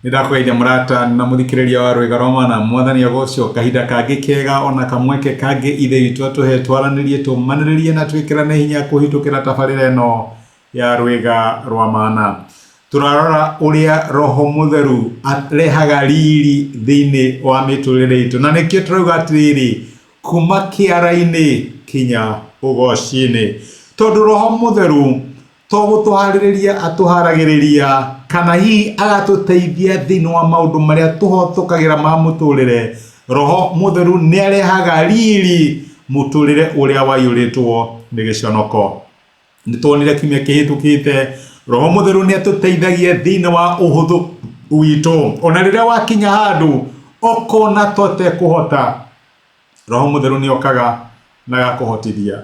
Nidakweithia murata na muthikiriria wa Wĩra Roma na mwathani agocio kahinda kangi kega ona kamweke kangi ithe witu atuhe twaranirie tumaniririe na twikirane hinya kuhitukira tabarira ino ya Wĩra Roma. Turarora uria Roho Mutheru arehaga riri thiini wa miturire itu na nikio turauga atiriri kuma kiara-ini kinya ugoci-ini tondu Roho Mutheru to gutuhaririria atuharagiriria kana hi agatuteithia thiini wa maundu maria tuhotukagira ma muturire. Roho Mutheru ni arehaga riri muturire uria waiyuritwo ni giconoko. Nituonire kimya kihitukite Roho Mutheru ni atuteithagia thiini wa uhuthu witu ona riria wakinya handu okona tote kuhota Roho Mutheru ni okaga na gakuhotithia.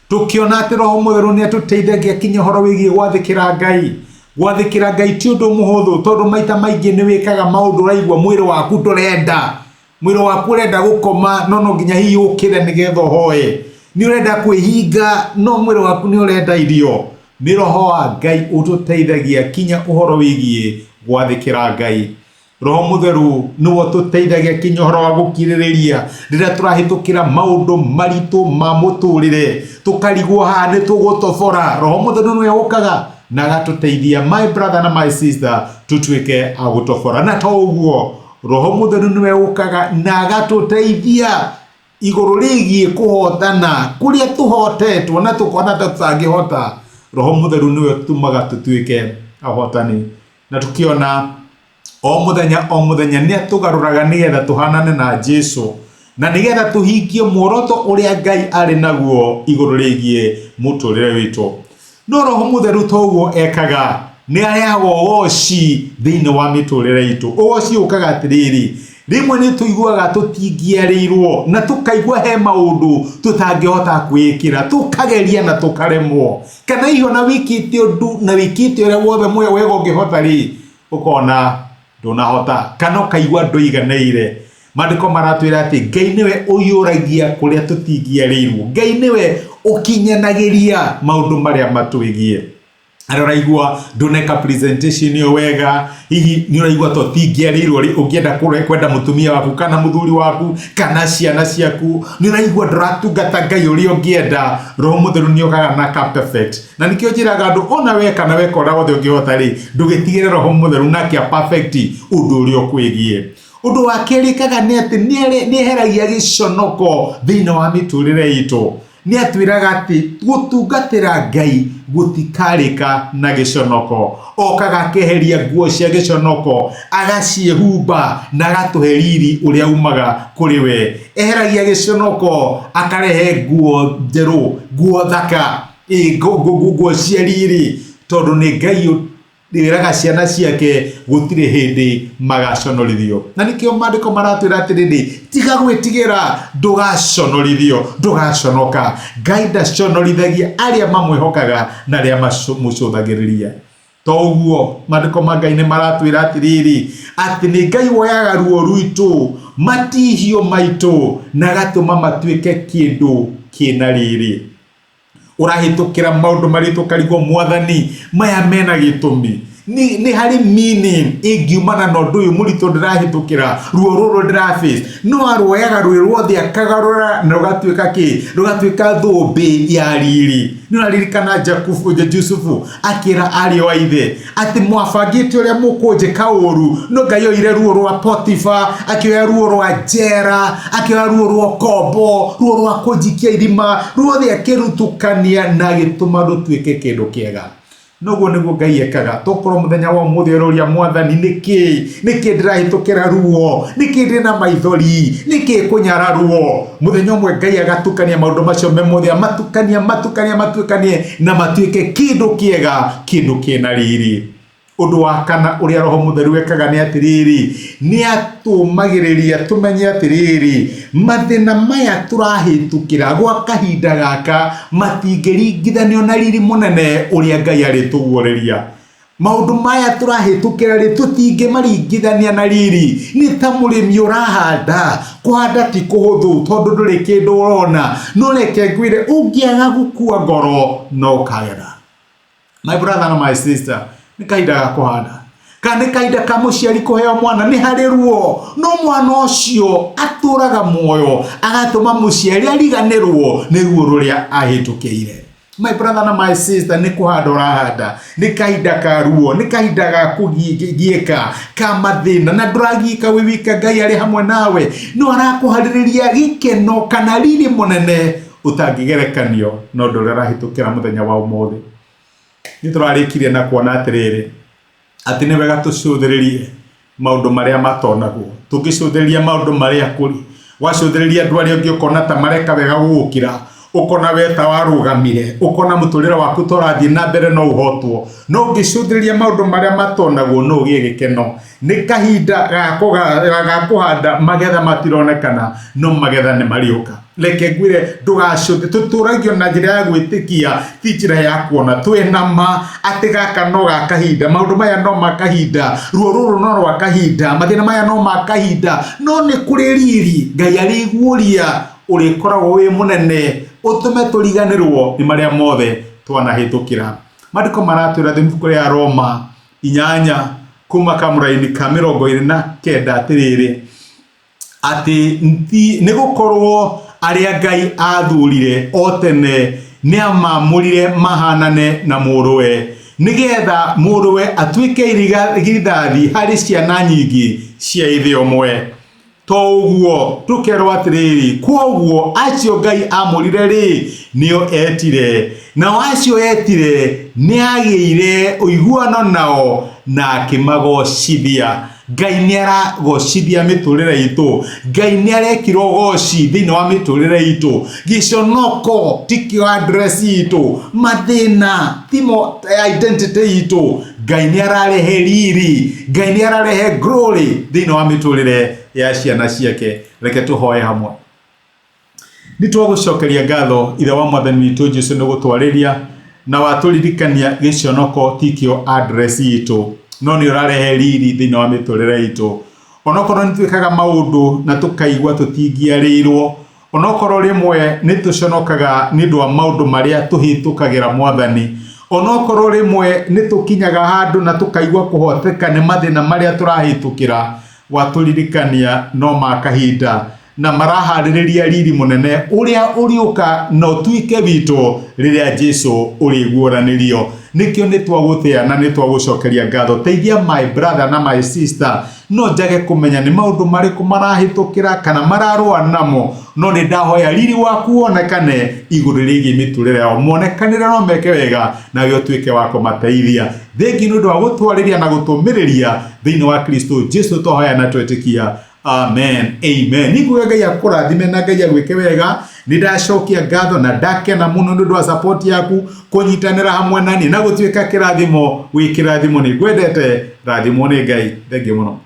Tukiona ati Roho Mutheru ni atuteithagia kinya horo wigie gwathikira Ngai. Gwathikira Ngai ti undu muhuthu tondu maita maingi ni wikaga maundu raigwa mwiri waku ndurenda. Mwiri waku urenda gukoma no nginya hihi ukire nigetha hoye. Ni urenda kwihinga no mwiri waku ni urenda irio. Ni Roho wa Ngai ututeithagia kinya uhoro wigie gwathikira Ngai. Roho Mutheru niwe ututeithagia kinya horo wa gukiririria riria turahitukira maundu maritu ma muturire tukarigwo ha ni tugutobora. Roho Mutheru niwe ukaga na agatuteithia my brother na my sister tutwike agutobora. Na to uguo Roho Mutheru niwe ukaga na agatuteithia iguru rigie kuhotana kuria tuhotetwo na tukona tutangihota. Roho Mutheru niwe tumaga tutwike ahotani. Na tukiona o muthenya ni atugaruraga nigetha tuhanane na Jesu na nigetha tuhingie muoroto uria Ngai ari naguo iguru rigie muturire witu. No Roho Mutheru toguo ekaga ni arehaga woci thiini wa miturire itu. Woci ukaga atiriri rimwe ni tuiguaga tutingiarirwo na tukaigua he maundu tutangihota kwikira tukageria na tukaremwo kana iyo na wikite undu na wikite uria wothe moyo wega ungihota ri ukona ndunahota kana ukaigua nduiganeire. Maandiko maratwira ati Ngai niwe uyuragia kuria tutingiarirwo. Ngai niwe ukinyanagiria maundu maria matwigie. Araigua nduneka presentation yo wega hihi ni uraigua to tingiarirwo ri ungienda kwenda mutumia waku kana muthuri waku kana ciana ciaku ni uraigua nduratungata Ngai uria ungienda. Roho Mutheru ni okaga na ka perfect na nikio njiraga andu ona we kana we kora wothe ungihota ri ndugitigire Roho Mutheru na kia perfect undu uria ukwigie. Undu wa keri kaga ni ati ni heragia giconoko thiini wa miturire itu. Ni atwiraga ati gutungatira Ngai gutikarika na giconoko. Okaga keheria nguo cia giconoko agaciehumba na agatuheriri uria umaga kuri we. Eheragia giconoko akarehe nguo njeru, nguo thaka, nguo cia riri tondu ni Ngai ndiraga ciana ciake gutire hindi magaconorithio. Na nikio maandiko maratwira atiriri tiga gwitigira ndugaconorithio ndugaconoka. Ngai ndaconorithagia aria mamwihokaga na aria mucuthagiriria. To uguo maandiko ma Ngai ni maratwira atiriri ati ni Ngai woyaga ruo rwitu matihio maitu na gatuma matwike kindu kina riri. Urahitukira maundu maritu karigwo mwathani maya mena gitumi ni hari meaning ingiumana na undu uyu muritu ndirahitukira ruo ruru ndiraface no arwoyaga ruo ruothe akagarura na rugatwika thumbi ya riri. Ni unaririkana Jusufu akira ari wa ithe ati mwabangite uria mukunjika uru no Ngai oire ruo rwa Potifa akioya ruo rwa Jera akioya ruo rwa Kobo ruo rwa kunjikia irima ruothe akirutukania na gituma rutwike kindu kiega. Noguo niguo Ngai ekaga. Tokorwo muthenya wa muthiururia mwathani niki ndirahitukira ruo niki ndina maithori niki kunyara ruo. Muthenya umwe Ngai agatukania maundu macio memothe matukanie na matwike kindu kiega kindu kina riri. Undu wa kana uria Roho Mutheru ekaga ni atiriri ni atumagiriria tumenye atiriri mathina maya turahitukira gwa kahinda gaka matingiringithanio na riri munene uria Ngai ari tuguoreria. Maundu maya turahitukira ri tutingimaringithania na riri. Ni ta murimi urahanda kuhanda ti kuhuthu tondu nduri kindu urona no reke ngwire ungiaga gukua ngoro no kagetha. My brother and my sister, ni kahinda ga kuhanda kana kaida ka muciari kuheo mwana ni hari ruo no mwana ucio aturaga muoyo agatuma muciari ariganirwo ni ruo ruria ahitukiire. My brother na my sister, ni kuhanda urahanda, ni kahinda ka ruo, ni kahinda ga kugieka ka mathina na nduragika wi wika. Ngai ari hamwe nawe, no arakuhaririria gikeno kana riri munene utangigerekanio no ndurera hitukira muthenya wa umuthi. Ni turarikirie na kuona atiriri ati ni wega tucuthiririe maundu maria matonagwo, tugicuthiriria maundu maria kuri wacuthiriria andu aria ungi ukona ta mareka wega gugukira, ukona weta warugamire, ukona muturira waku torathie na mbere no uhotwo, no ngicuthiriria maundu maria matonagwo no ugie gikeno. Ni kahinda ga kuhanda magetha matironekana no magetha ni mariuka. Leke ngwire ndugacuthe tuturagio na njira ya gwitikia ti njira ya kuona twina ma ati gaka no ga kahinda, maundu maya no makahinda, ruo ruru no rwa kahinda, mathina maya no makahinda, no ni kuri riri Ngai ariguria uri koragwo wi munene utume turiganirwo ni maria mothe twanahitukira. Maandiko maratwira thimuku ya Roma 8 kuma kamuraini ka 29 atiriri ati ni gukorwo aria Ngai athurire o tene ni amamurire mahanane na muruwe nigetha muruwe atuike irigathathi hari ciana nyingi cia ithe omwe. To uguo tukerwo atiriri kwoguo acio Ngai amurire ri nio etire, na acio etire ni agiire uiguano nao na akimagocithia. Ngai ni aragocithia miturire itu, Ngai ni arekirwo goci thiini wa miturire itu, giconoko tikio address itu, mathina timo identity itu. Ngai ni ararehe riri, Ngai ni ararehe glory thiini wa miturire ya ciana ciake. Reke tuhoe hamwe. Ni twagucokeria ngatho ithe wa mwathani witu Jesu ni gutwariria na waturirikania giconoko tikio address itu, no ni urarehe riri thiini wa miturire itu. Onokorwo ni twikaga maundu na tukaigua tutingiarirwo, onokorwo rimwe ni tuconokaga ni ndu wa maundu maria tuhitukagira mwathani, onokorwo rimwe ni tukinyaga handu na tukaigua kuhoteka ni mathina maria turahitukira, waturirikania no makahinda na marahaririria riri munene uria uriuka no tuike bitu riria Jesu uriguoranirio. Nikio ni twaguthia na ni twagucokeria ngatho. Teithia my brother na my sister no njage kumenya ni maundu mariku marahitukira kana mararua namo, no ni ndahoya riri waku wonekane iguru rigi miturire yao, monekanire no meke wega na yo tuike wako mateithia. Thengi nundu wa gutwariria na gutumiriria thiini wa Kristo Jesu twahoya na twetikia. Amen. Amen. Niguo Ngai akurathime na Ngai agwike wega. Nindaacokia ngatho na ndakena muno nundu wa support yaku kunyitanira hamwe nani na gutwika kirathimo wi kirathimo. Ni gwendete rathimo ni Ngai. Thengiu muno.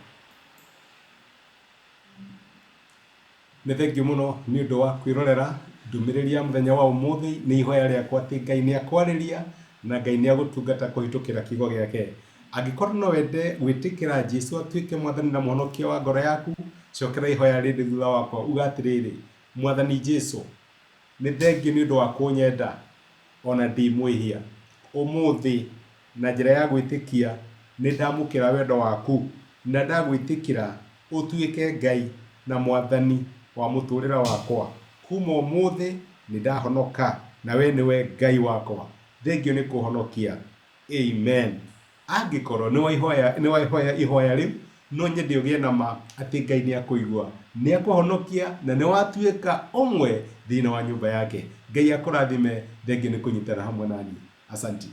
Ni thengiu muno ni undu wa kwirorera ndumiriria muthenya wa umuthi. Ni ihoya riakwa ati Ngai ni akwariria na Ngai ni agutungata kuhitukira kiugo giake. Angikorwo no wende gwitikira Jesu atuike mwathani na muhonokia wa ngoro yaku, cokera ihoya rindi thutha wakwa ugatiriri: Mwathani Jesu, ni thengiu ni undu wa kunyenda ona ndi mwihia. Umuthi na njira ya gwitikia ni ndamukira wendo waku na ndagwitikira utuike Ngai na mwathani wa muturira wakwa. Kuma umuthi ni ndahonoka na we niwe Ngai wakwa. Thengiu ni kuhonokia. Amen. Angikorwo ni waihoya ihoya riu no nyende ugie na ma ati Ngai ni akuigua, ni akuhonokia na ni watuika omwe thiini wa nyumba yake. Ngai akurathime. Thengiu ni kunyitana hamwe nani. Asanti.